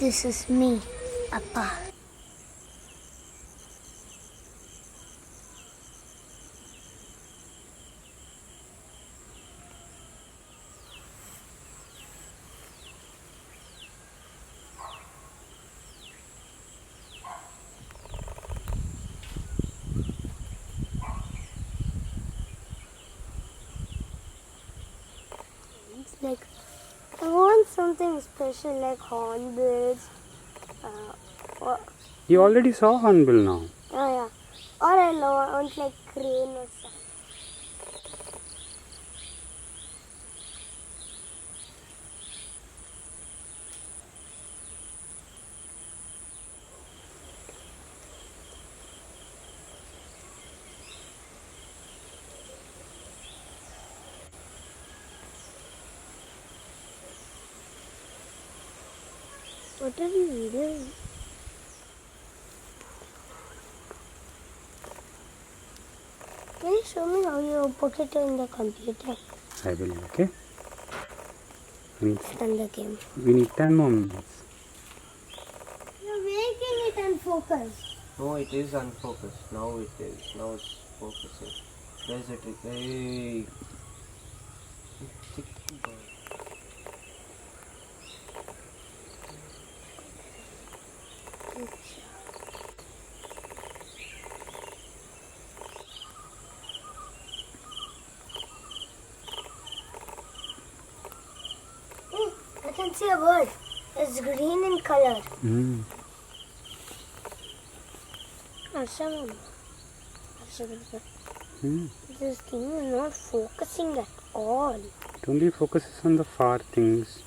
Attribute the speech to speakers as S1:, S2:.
S1: This is me, Appa. It's like I want something special like hornbills. Or
S2: You already saw hornbill now.
S1: oh yeah, or I want like crane or something. What are you doing? Can you show me how you put it in the computer?
S2: I will, okay?
S1: And the game.
S2: We need 10 more minutes.
S1: You're making it unfocused.
S3: No, it is unfocused. Now it is. Now it's focusing. There's a trick. Hey. Chicken boy.
S1: Hey, I can see a bird. It's green in color. Asha, this thing is not focusing at all.
S2: It only focuses on the far things.